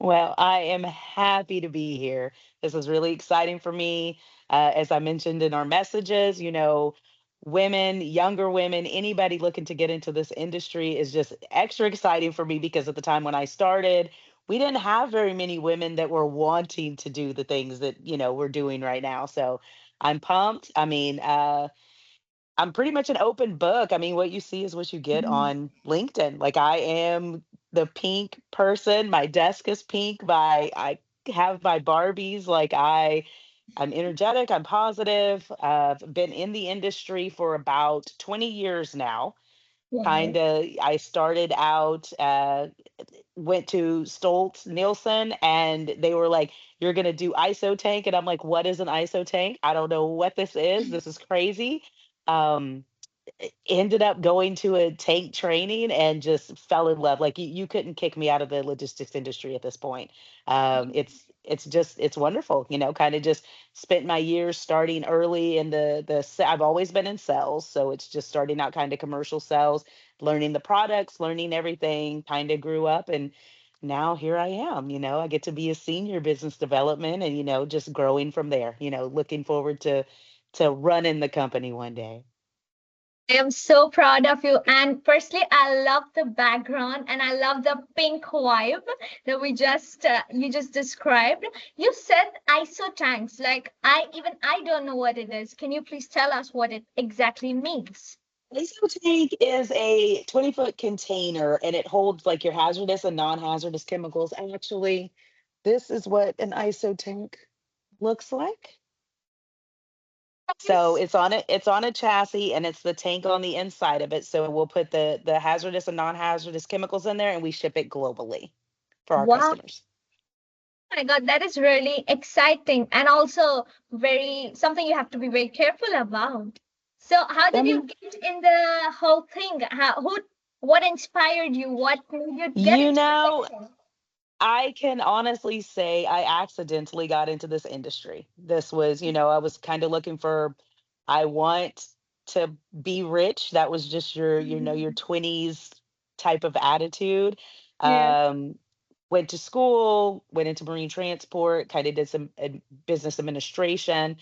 Well, I am happy to be here. This is really exciting for me. As I mentioned in our messages, women, younger women, anybody looking to get into this industry is just extra exciting for me because at the time when I started, we didn't have very many women that were wanting to do the things that, we're doing right now. So I'm pumped. I mean, I'm pretty much an open book. I mean, what you see is what you get Mhm. on LinkedIn. Like I am the pink person. My desk is pink. I have my Barbies. I'm energetic. I'm positive. I've been in the industry for about 20 years now. Wow. Kind of. I started out. Went to Stoltz Nielsen, and they were like, "You're gonna do ISO tank," and I'm like, "What is an ISO tank? I don't know what this is. This is crazy." Um, Ended up going to a tank training and just fell in love. Like you couldn't kick me out of the logistics industry at this point. It's wonderful, kind of just spent my years starting early in I've always been in sales, so it's just starting out kind of commercial sales, learning the products, learning everything, kind of grew up and now here I am, I get to be a senior business development and just growing from there, looking forward to running the company one day. I am so proud of you. And firstly, I love the background and I love the pink vibe that we just you just described. You said ISO tanks. Like I don't know what it is. Can you please tell us what it exactly means? ISO tank is a 20-foot container and it holds like your hazardous and non-hazardous chemicals. Actually, this is what an ISO tank looks like. So Yes. it's on a chassis and it's the tank on the inside of it. So we'll put the hazardous and non-hazardous chemicals in there and we ship it globally for our Wow. customers. Oh my God, that is really exciting and also very something you have to be very careful about. So, how I did you mean, get in the whole thing? What inspired you? What made you get you into the know, picture? I can honestly say I accidentally got into this industry. This was, I was kind of looking for, I want to be rich. That was just your Mhm. 20s type of attitude. Yes. Um, Went to school, went into marine transport, kind of did some business administration.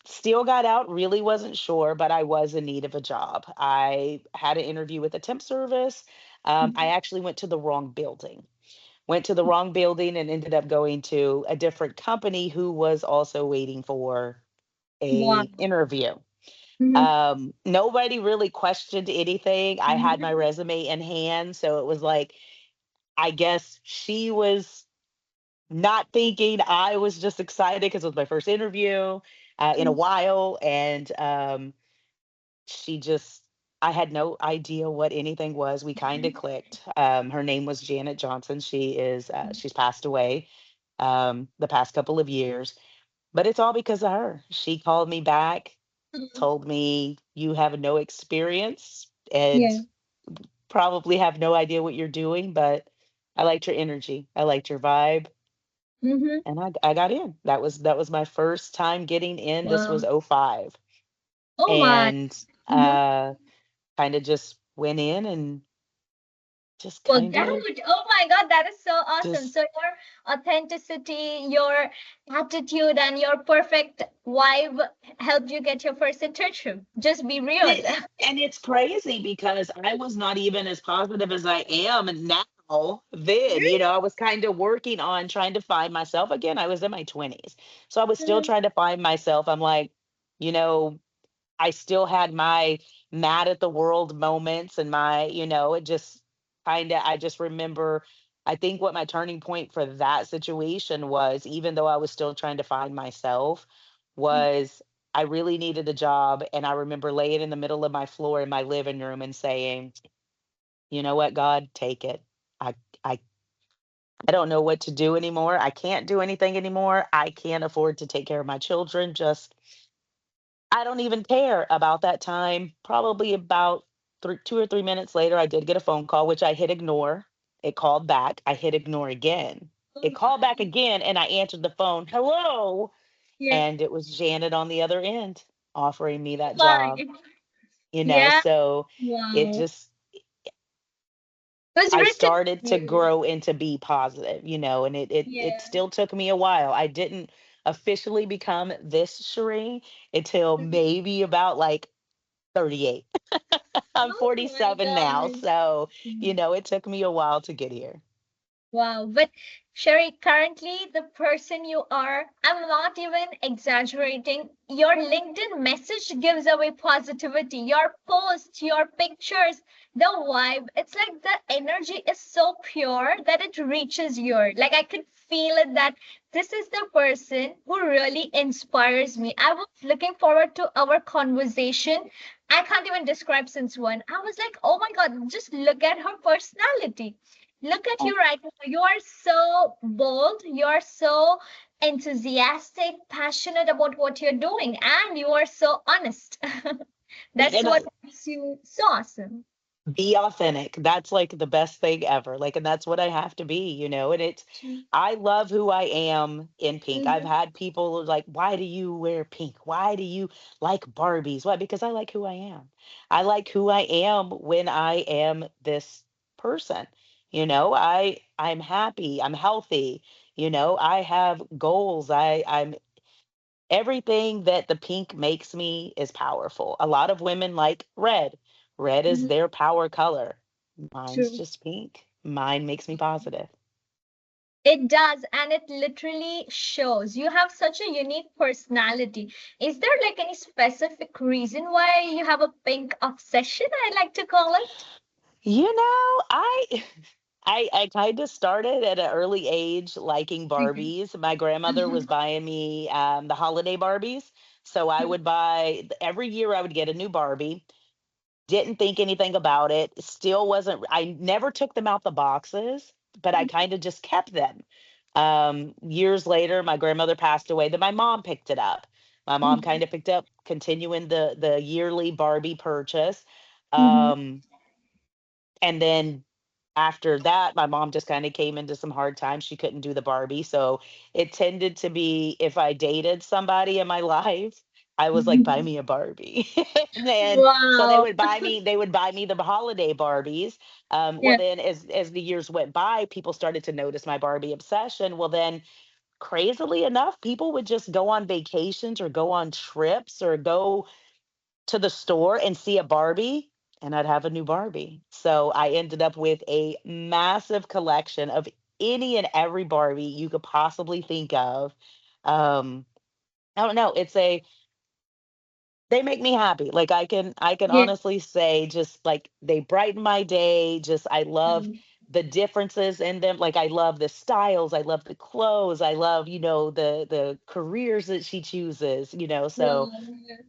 Still got out, really wasn't sure, but I was in need of a job. I had an interview with a temp service. I Mhm. actually went to the wrong building and ended up going to a different company who was also waiting for Wow. a interview. Mhm. Nobody really questioned anything. I had my Mhm. resume in hand, so it was like I guess she was not thinking. I was just excited because it was my first interview in a while, and she just I had no idea what anything was. We kind of clicked. Her name was Janet Johnson. She's passed away the past couple of years, but it's all because of her. She called me back, Mhm. told me you have no experience and Yeah. probably have no idea what you're doing, but I liked your energy. I liked your vibe. Mm-hmm. And I got in. That was my first time getting in. This was Wow. '05, Oh my. and Mhm. uh kind of just went in and just Well, kind of that, oh my God, that is so awesome. just So your authenticity, your attitude, and your perfect vibe helped you get your first internship. Just be real. and it's crazy because I was not even as positive as I am now then. I was kind of working on trying to find myself again. I was in my 20s. So I was still Mhm. trying to find myself. I'm like, you know, I still had my mad at the world moments and it just I just remember I think what my turning point for that situation was, even though I was still trying to find myself, was I really needed a job. And I remember laying in the middle of my floor in my living room and saying, you know what, God, take it. I I I don't know what to do anymore. I can't do anything anymore. I can't afford to take care of my children. Just I don't even care about that time. Probably about 2 or 3 minutes later, I did get a phone call, which I hit ignore. It called back. I hit ignore again. Oh It called back my. again, and I answered the phone. Hello, Yeah. and it was Janet on the other end offering me Oh that my. job. Yeah. So it Wow. just It was I written started to to you. grow into be positive, and it Yeah. still took me a while. I didn't officially become this Cherie until maybe about like 38. I'm Oh my 47 now, God. so Mm. it took me a while to get here. Wow. But Sherry, currently the person you are, I'm not even exaggerating. Your LinkedIn message gives away positivity. Your posts, your pictures, the vibe, it's like the energy is so pure that it reaches your, like I could feel it that this is the person who really inspires me. I was looking forward to our conversation. I can't even describe since when. I was like, oh my God, just look at her personality. Look at you right now. You are so bold. You are so enthusiastic, passionate about what you're doing, and you are so honest. That's And what makes you so awesome. be authentic. That's like the best thing ever. Like, and that's what I have to be, and True. I love who I am in pink. I've Mhm. had people like, why do you wear pink? Why do you like Barbies? Why? Because I like who I am. I like who I am when I am this person. I'm happy, I'm healthy, I have goals. I'm everything that the pink makes me is powerful. A lot of women like red. Red is Mhm. their power color. Mine's True. just pink. Mine makes me positive. It does, and it literally shows. You have such a unique personality. Is there like any specific reason why you have a pink obsession, I like to call it? I I kind of started at an early age liking Okay. Barbies. My grandmother was buying me the holiday Barbies. So I would buy every year I would get a new Barbie. Didn't think anything about it. Still wasn't, I never took them out the boxes, but I kind of just kept them. Years later, my grandmother passed away. Then my mom picked it up. My mom kind of picked up, continuing the yearly Barbie purchase. Um, and then after that, my mom just kind of came into some hard times. She couldn't do the Barbie. So it tended to be if I dated somebody in my life, I was like, buy me a Barbie. And then so Wow. they would buy me the holiday Barbies. Well Yeah. then as the years went by, people started to notice my Barbie obsession. Well then crazily enough, people would just go on vacations or go on trips or go to the store and see a Barbie, and I'd have a new Barbie. So I ended up with a massive collection of any and every Barbie you could possibly think of. Um, I don't know. They make me happy. Like I can Yeah. honestly say just like they brighten my day. Just I love Mm. the differences in them. Like I love the styles, I love the clothes, I love, the careers that she chooses, so Wow.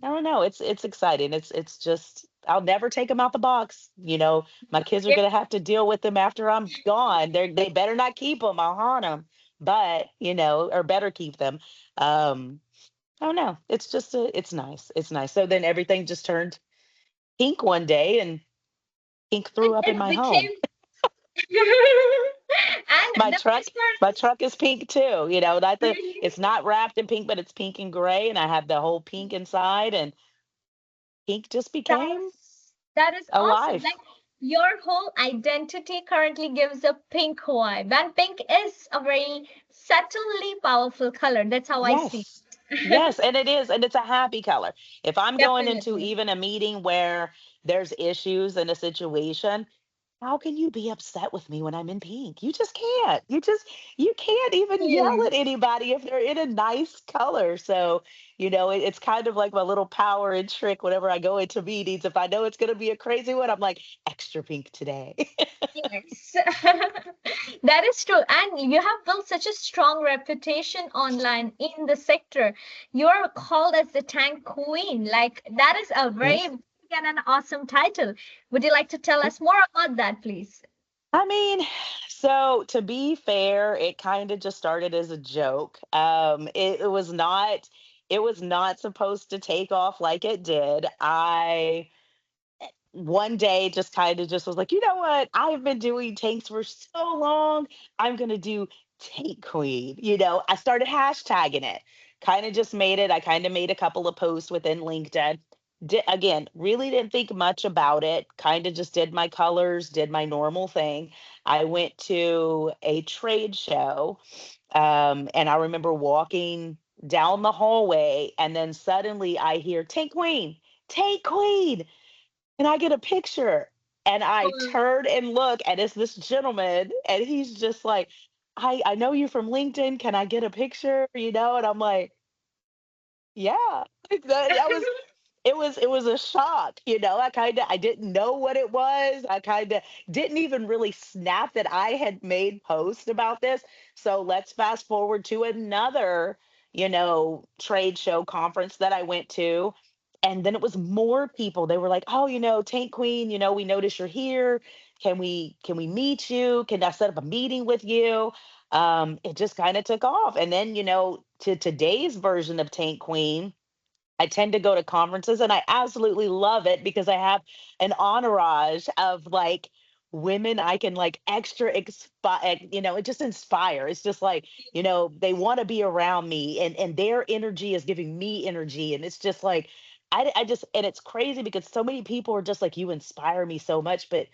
I don't know. It's exciting. It's just I'll never take them out the box. My kids are Yeah. gonna have to deal with them after I'm gone. They better not keep them. I'll haunt them, but or better keep them. Um, I don't know. It's just it's nice. It's nice. So then everything just turned pink one day, and pink threw And up in it my home. became My and the truck, best part my truck is pink too. Not really it's not wrapped in pink, but it's pink and gray, and I have the whole pink inside, and pink just became that is awesome. alive. Like your whole identity currently gives a pink vibe. And pink is a very subtly powerful color. That's how I see Yes. it. Yes, and it is, and it's a happy color. If I'm going into Definitely. even a meeting where there's issues in a situation, how can you be upset with me when I'm in pink? You just can't. You can't even yell Really. at anybody if they're in a nice color. So, it's kind of like my little power and trick whenever I go into meetings. If I know it's going to be a crazy one, I'm like extra pink today. Yes, that is true. And you have built such a strong reputation online in the sector. You're called as the tank queen. Like, that is a very Yes. big and an awesome title. Would you like to tell us more about that, please? I mean, so to be fair, it kind of just started as a joke. It was not supposed to take off like it did. I one day just kind of just was like, you know what? I've been doing tanks for so long. I'm gonna do tank queen. I started hashtagging it. Kind of just made it. I kind of made a couple of posts within LinkedIn. Again, really didn't think much about it. Kind of just did my colors, did my normal thing. I went to a trade show, and I remember walking down the hallway, and then suddenly I hear Tank Queen, Tank Queen, and I get a picture. And I Oh, turn and look, and it's this gentleman, and he's just like, I know you from LinkedIn. Can I get a picture? And I'm like, yeah. That was it was a shock. I didn't know what it was. I kind of didn't even really snap that I had made posts about this. So let's fast forward to another, trade show conference that I went to. And then it was more people. They were like, "Oh, Tank Queen, we notice you're here. Can we meet you? Can I set up a meeting with you?" It just kind of took off. And then, to today's version of Tank Queen, I tend to go to conferences and I absolutely love it because I have an entourage of like women I can like extra it just inspire. It's just like, they want to be around me, and their energy is giving me energy. And it's just like I just and it's crazy because so many people are just like, you inspire me so much, but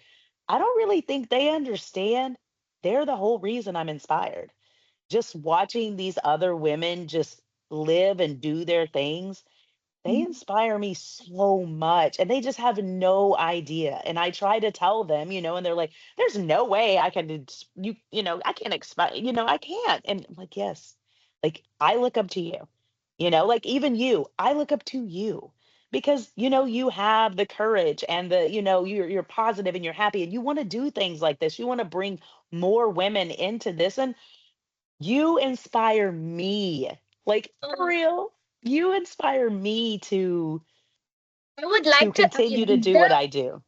I don't really think they understand they're the whole reason I'm inspired. Just watching these other women just live and do their things, they inspire me so much, and they just have no idea. And I try to tell them, and they're like, "There's no way I can I can't expect, I can't." And I'm like, "Yes. Like I look up to you. Like even you, I look up to you because you have the courage and you're positive and you're happy and you want to do things like this. You want to bring more women into this, and you inspire me. Like for oh, real. You inspire me I would to like to continue to do what I do."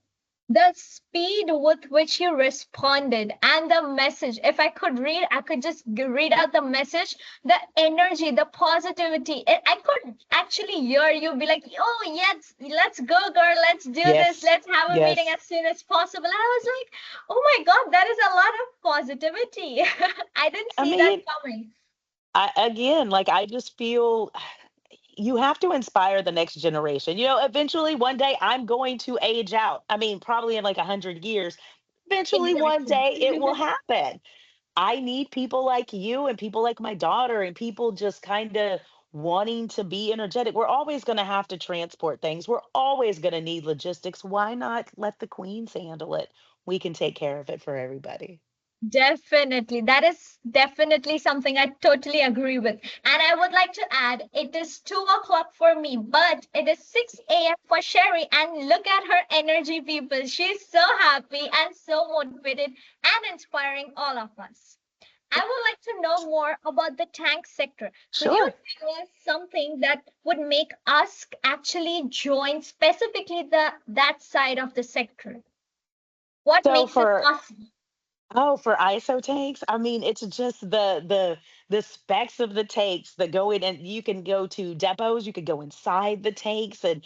the speed with which you responded and the message. If I could read, I could just read out the message, the energy, the positivity. I could actually hear you be like, "Oh yes, let's go, girl, let's do this, Yes. let's have a meeting Yes. as soon as possible." And I was like, "Oh my god, that is a lot of positivity." I didn't I see that mean, coming. again, like I just feel you have to inspire the next generation. Eventually one day I'm going to age out. I mean, probably in like 100 years. Eventually one Exactly. day it will happen. I need people like you and people like my daughter and people just kind of wanting to be energetic. We're always going to have to transport things. We're always going to need logistics. Why not let the queens handle it? We can take care of it for everybody. Definitely. That is definitely something I totally agree with. And I would like to add, it is 2 o'clock for me, but it is 6 a.m. for Sherry. And look at her energy, people. She's so happy and so motivated and inspiring all of us. I would like to know more about the tank sector. Could you Sure. tell us something that would make us actually join specifically that side of the sector? What So makes it for possible? for ISO tanks, I mean, it's just the specs of the tanks that go in, and you can go to depots, you could go inside the tanks, and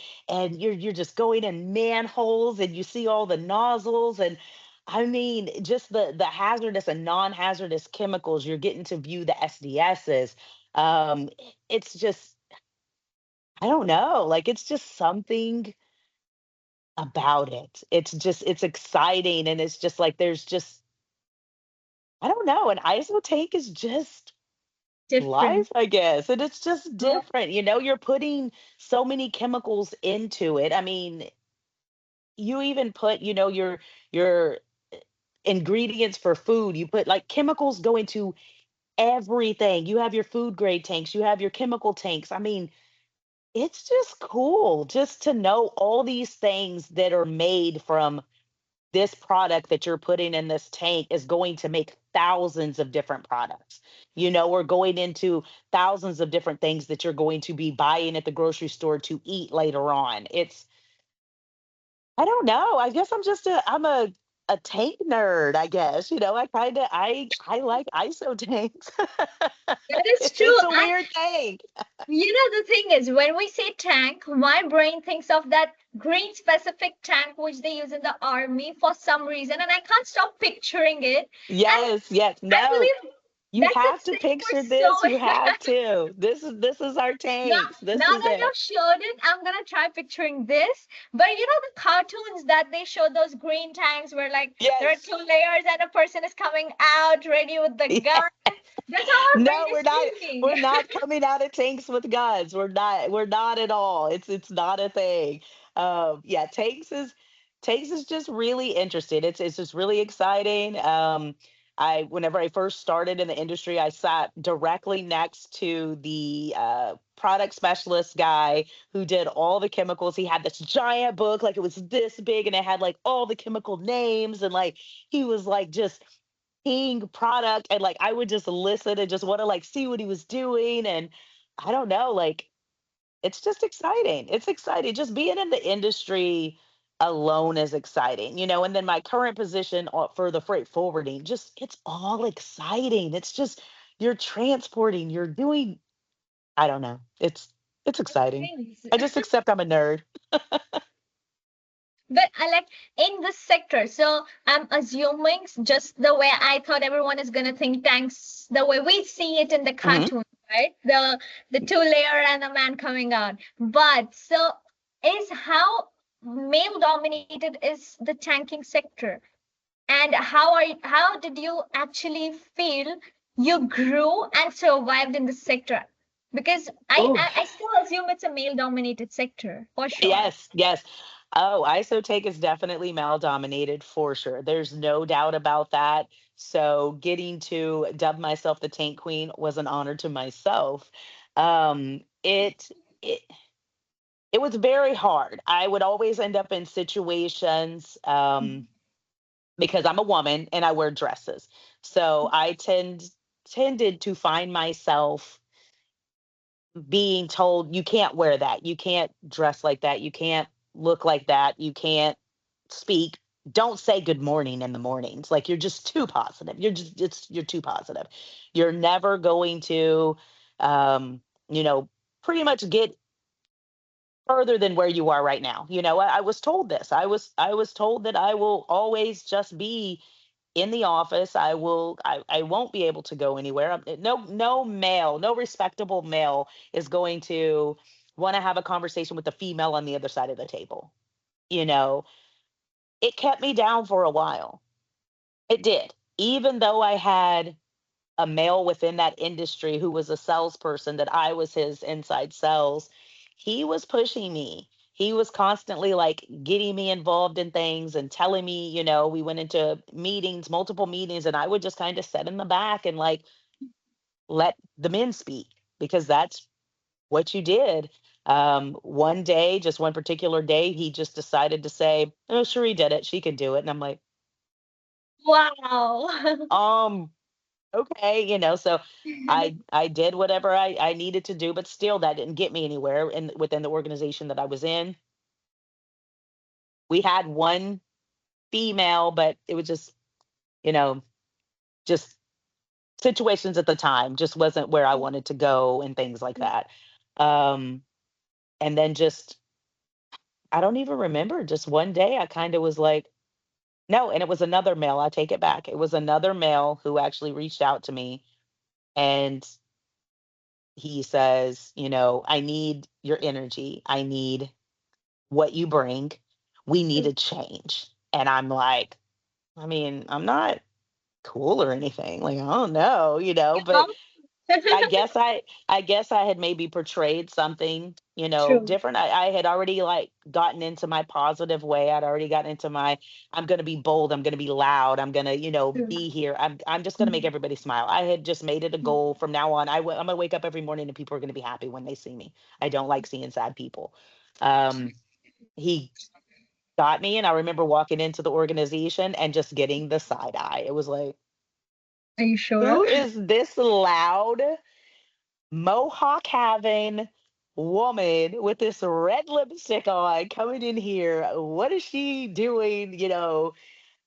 you're just going in manholes and you see all the nozzles, and I mean, just the hazardous and non-hazardous chemicals, you're getting to view the SDSs. It's just I don't know, like it's just something about it. It's exciting, and it's just like there's just I don't know, an ISO tank is just Different. life, I guess, and it's just different, you're putting so many chemicals into it. I mean, you even put, your ingredients for food, you put like chemicals go into everything. You have your food grade tanks, you have your chemical tanks. I mean, it's just cool just to know all these things that are made from this product that you're putting in this tank is going to make thousands of different products. We're going into thousands of different things that you're going to be buying at the grocery store to eat later on. I don't know. I guess I'm a tank nerd, I guess. I like ISO tanks. That is true. It's a And weird thing. the thing is, when we say tank, my brain thinks of that green specific tank which they use in the army for some reason, and I can't stop picturing it. And Yes, yes. I No. believe. You That could have to sit for picture this. You so. have to. This is our Now, tanks. This now is that you it. showed it, I'm gonna try picturing this. But you know the cartoons that they show those green tanks where like there are Yes. two layers and a person is coming out ready with the gun. That's how our brain No, we're is not. thinking. We're not coming out of tanks with guns. We're not. We're not at all. It's not a thing. Yeah, tanks is just really interesting. It's just really exciting. I whenever I first started in the industry, I sat directly next to the product specialist guy who did all the chemicals. He had this giant book, like it was this big, and it had like all the chemical names, and like he was like just king product, and like I would just listen and just want to like see what he was doing. And I don't know, like it's just exciting. It's exciting. Just being in the industry alone is exciting, and then my current position for the freight forwarding, just it's all exciting. It's just you're transporting, you're doing, I don't know. It's exciting. Things. I just accept I'm a nerd. But I like in this sector. So I'm assuming just the way I thought everyone is gonna think tanks the way we see it in the Hmm. cartoon, right? The two layer and the man coming out. But so is how male dominated is the tanking sector, and how did you actually feel you grew and survived in the sector? Because Oh, I still assume it's a male dominated sector for sure. yes, yes. Oh, ISO take is definitely male dominated for sure. There's no doubt about that. So getting to dub myself the tank queen was an honor to myself. It it was very hard. I would always end up in situations because I'm a woman and I wear dresses. So I tended to find myself being told you can't wear that, you can't dress like that, you can't look like that, you can't speak, don't say good morning in the mornings, like you're just too positive, you're too positive, you're never going to um you know pretty much get further than where you are right now. I was told this, I was told that I will always just be in the office. I won't be able to go anywhere. No male, no respectable male is going to want to have a conversation with the female on the other side of the table. You know, it kept me down for a while. It did. Even though I had a male within that industry who was a salesperson, that I was his inside sales, he was pushing me. He was constantly like getting me involved in things and telling me, we went into meetings, multiple meetings, and I would just kind of sit in the back and like let the men speak because that's what you did. One day, just one particular day, he just decided to say, "Oh, sure, he did it. She can do it." And I'm like, Wow. um, okay, so I did whatever I needed to do, but still that didn't get me anywhere within the organization that I was in. We had one female, but it was you know just situations at the time just wasn't where I wanted to go and things like that. um and then just, I don't even remember, just one day I kind of was like, no. And it was another male, I take it back, it was another male who actually reached out to me, and he says, I need your energy. I need what you bring. We need a change. And I'm like, I mean, I'm not cool or anything. Like, I don't know, but I guess I had maybe portrayed something, True. different. I had already like gotten into my positive way. I'd already gotten into my, I'm gonna be bold, I'm gonna be loud, I'm gonna, True. be here. I'm just gonna make everybody smile. I had just made it a goal from now on. I'm gonna wake up every morning and people are gonna be happy when they see me. I don't like seeing sad people. Um, he got me, and I remember walking into the organization and just getting the side eye. It was like, Are you sure? who is this loud mohawk having woman with this red lipstick on coming in here? What is she doing?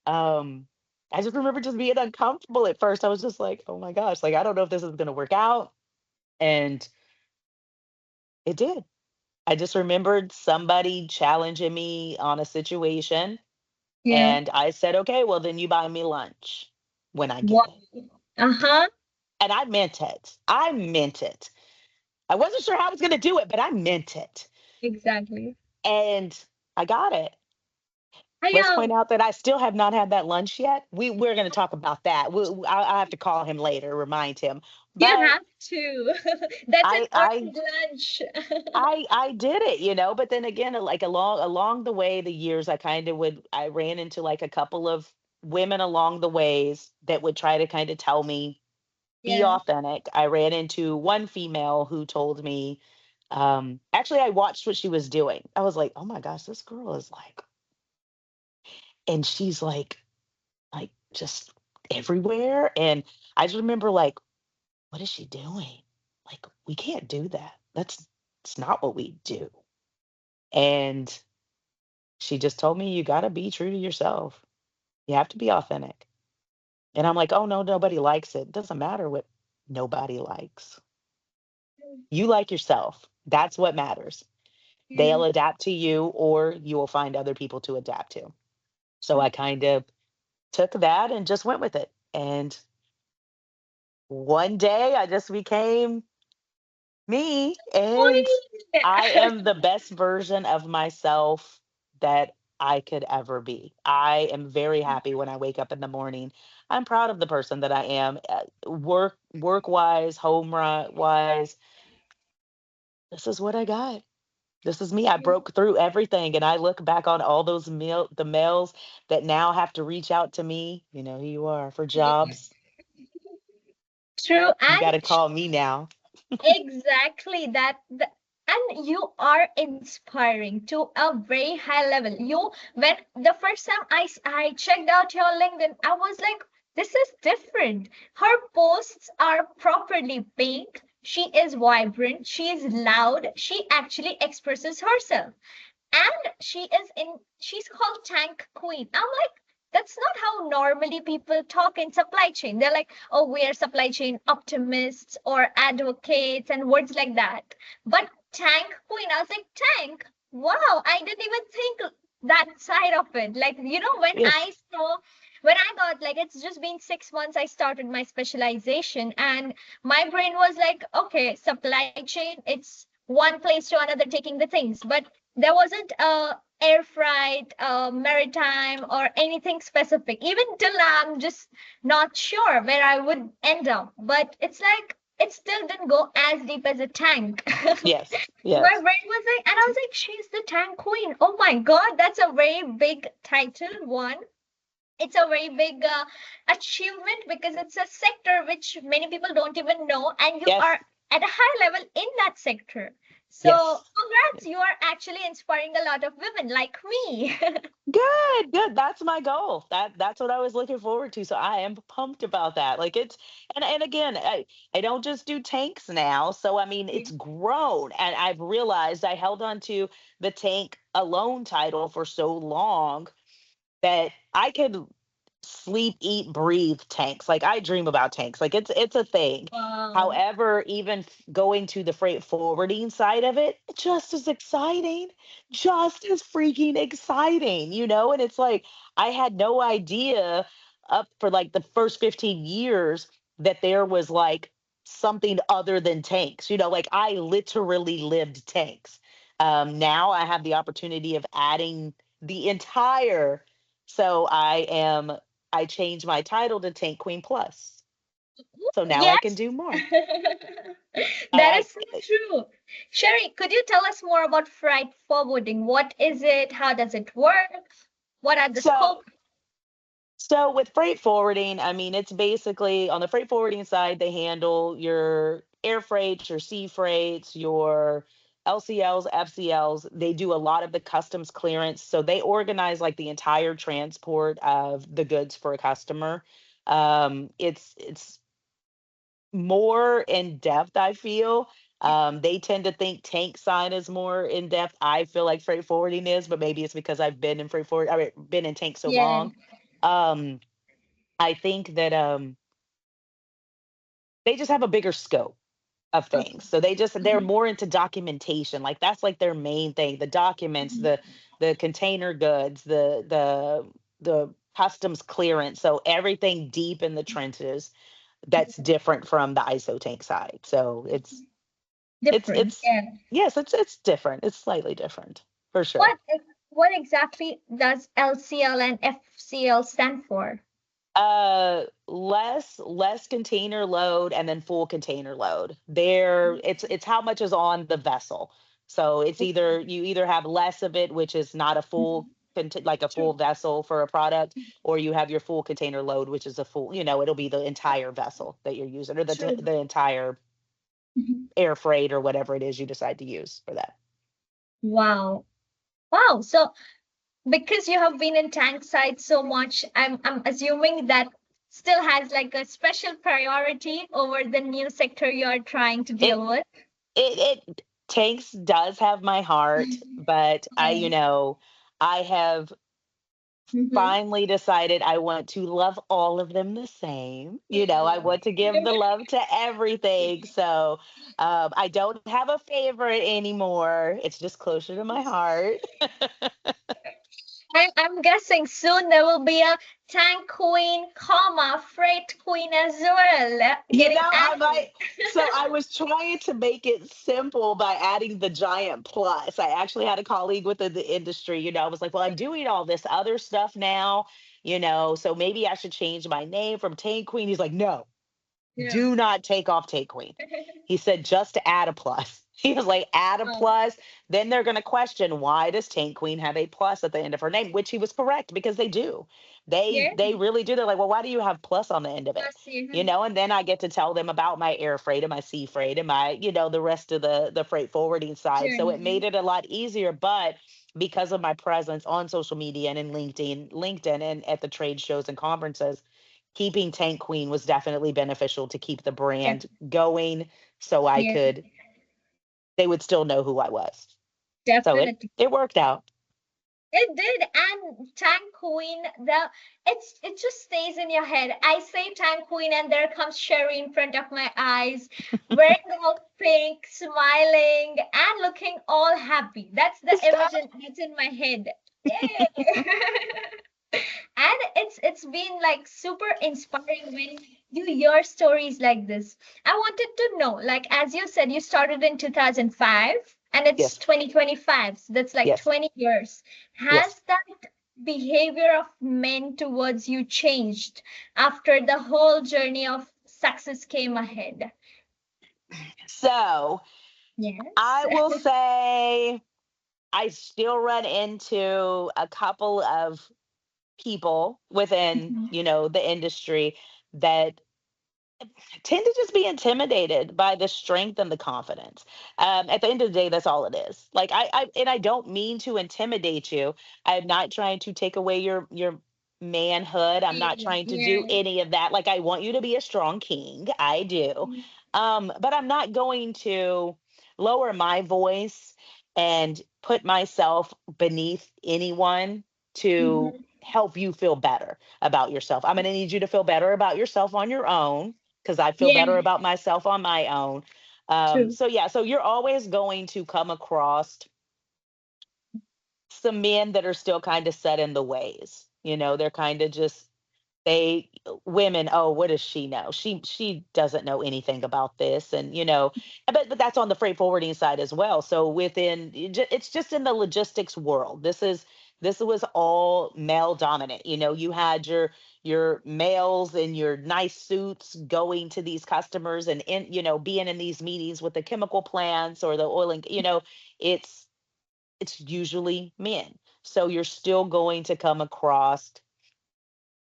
Um, I just remember just being uncomfortable at first. I was just like, oh my gosh, like I don't know if this is gonna work out. And it did. I just remembered somebody challenging me on a situation, Yeah. and I said, okay, well then you buy me lunch when I get Wow. it. Uh-huh. And I meant it. I meant it. I wasn't sure how I was going to do it, but I meant it. Exactly. And I got it. I Let's point out that I still have not had that lunch yet. We're going to talk about that. I have to call him later, remind him. You But have to. That's an I I earned lunch. I did it, you know. But then again, like along the way, the years, I ran into like a couple of women along the ways that would try to kind of tell me be Yeah. authentic. I ran into one female who told me, actually, I watched what she was doing. I was like, oh my gosh, this girl is like, and she's like just everywhere. And I just remember like, what is she doing? Like, we can't do that. It's not what we do. And she just told me, you got to be true to yourself. You have to be authentic. And I'm like, oh no, nobody likes it. Doesn't matter what nobody likes. You like yourself. That's what matters. Yeah. They'll adapt to you, or you will find other people to adapt to. So I kind of took that and just went with it. And one day I just became me, and I Queen. am the best version of myself that I could ever be. I am very happy when I wake up in the morning. I'm proud of the person that I am. Work wise, wise. This is what I got. This is me. I broke through everything, and I look back on all those the males that now have to reach out to me. You know who you are for Yeah. jobs. True. You got And to call me now. exactly and you are inspiring to a very high level. You, when the first time I checked out your LinkedIn, I was like, this is different. Her posts are properly pink. She is vibrant. She is loud. She actually expresses herself. And she's called Tank Queen. I'm like, that's not how normally people talk in supply chain. They're like, oh, we are supply chain optimists or advocates and words like that. But Tank Queen, I was like, Tank, wow, I didn't even think that side of it. Like, when Yes. I saw, when I got, like, it's just been 6 months, I started my specialization, and my brain was like, okay, supply chain, it's one place to another taking the things. But there wasn't air freight, maritime, or anything specific. Even till now, I'm just not sure where I would end up. But it's like it still didn't go as deep as a tank. Yes. My Yes. brain was like, and I was like, she's the tank queen. Oh my God, that's a very big title. One, it's a very big achievement because it's a sector which many people don't even know, and you are Yes. at a high level in that sector. So, Yes. congrats, you are actually inspiring a lot of women like me. Good, good. That's my goal. That's what I was looking forward to. So I am pumped about that. Like it's and again, I don't just do tanks now. So I mean, it's grown, and I've realized I held on to the tank alone title for so long that I could sleep, eat, breathe tanks. Like I dream about tanks. Like it's a thing. Wow. However, even going to the freight forwarding side of it, just as exciting, just as freaking exciting, you know? And it's like I had no idea up for like the first 15 years that there was like something other than tanks. You know, like I literally lived tanks. Now I have the opportunity of adding the entire, so I changed my title to Tank Queen Plus. So now I can Yes. do more. That I is so true. Sherry, could you tell us more about freight forwarding? What is it? How does it work? What are the so scope? so with freight forwarding, I mean it's basically on the freight forwarding side they handle your air freights, your sea freights, your LCLs, FCLs. They do a lot of the customs clearance. So they organize like the entire transport of the goods for a customer. It's more in depth, I feel. They tend to think tank sign is more in depth. I feel like freight forwarding is, but maybe it's because I've been in freight forward, I mean, been in tank so Yeah. long. Um, I think that they just have a bigger scope of Okay. things. So they're Mhm. more into documentation. Like that's like their main thing. The documents, the container goods, the customs clearance. So everything deep in the trenches. that's different from the ISO tank side. So Different. it's Yeah. yes, it's different. It's slightly different for sure. What exactly does LCL and FCL stand for? Less container load and then full container load. There, it's how much is on the vessel. So it's either you either have less of it, which is not a full like a full True. vessel for a product, or you have your full container load, which is a full, it'll be the entire vessel that you're using, or True. the entire Mhm. air freight or whatever it is you decide to use for that. Wow. Wow. So because you have been in tank side so much, I'm assuming that still has like a special priority over the new sector you're trying to It deal with. it Tanks does have my heart, but Yeah. I have Mm-hmm. finally decided I want to love all of them the same. I Yeah. want to give the love to everything. So I don't have a favorite anymore. It's just closer to my heart. I'm guessing soon there will be a tank queen, comma, freight queen as well, getting I added. might. So I was trying to make it simple by adding the giant plus. I actually had a colleague within the industry, I was like, well, I'm doing all this other stuff now, so maybe I should change my name from Tank Queen. He's like, no, Yeah. do not take off Take Queen. He said just to add a plus. He was like, add a Oh, plus. Then they're going to question why does Tank Queen have a plus at the end of her name, which he was correct because they do. yeah. They really do. They're like, well, why do you have plus on the end of it? Plus, yeah. And then I get to tell them about my air freight and my sea freight and my, the rest of the freight forwarding side. So it made Journey. it a lot easier. But because of my presence on social media and in LinkedIn and at the trade shows and conferences, keeping Tank Queen was definitely beneficial to keep the brand Def- going so yeah, they would still know who I was. So definitely. it worked out. It did, and Tank Queen, it just stays in your head. I say Tank Queen, and there comes Cheri in front of my eyes, wearing all pink, smiling, and looking all happy. That's the image that's in my head. Yay! And it's been like super inspiring when you hear stories like this. I wanted to know, like as you said, you started in 2005 and it's Yes. 2025, so that's like Yes. 20 years. Yes. Has that behavior of men towards you changed after the whole journey of success came ahead? So Yes. I will say I still run into a couple of people within, Mhm. the industry that tend to just be intimidated by the strength and the confidence. At the end of the day, that's all it is. Like and I don't mean to intimidate you. I'm not trying to take away your manhood. I'm not Yeah. trying to do Yeah. any of that. Like I want you to be a strong king. I do. But I'm not going to lower my voice and put myself beneath anyone to Mhm. help you feel better about yourself. I'm going to need you to feel better about yourself on your own because I feel Yeah. better about myself on my own. True. So yeah, so you're always going to come across some men that are still kind of set in the ways. They're kind of just they women, oh, what does she know? She doesn't know anything about this, and but that's on the freight forwarding side as well. So it's just in the logistics world. This was all male dominant. You had your males in your nice suits going to these customers and being in these meetings with the chemical plants or the oil and it's usually men. So you're still going to come across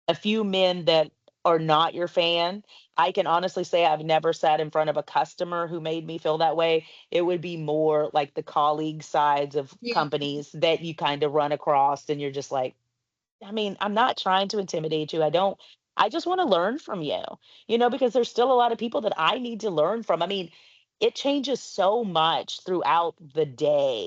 a few men that are not your fan. I can honestly say I've never sat in front of a customer who made me feel that way. It would be more like the colleague sides of Yeah. companies that you kind of run across and you're just like, I mean, I'm not trying to intimidate you. I just want to learn from you, because there's still a lot of people that I need to learn from. I mean, it changes so much throughout the day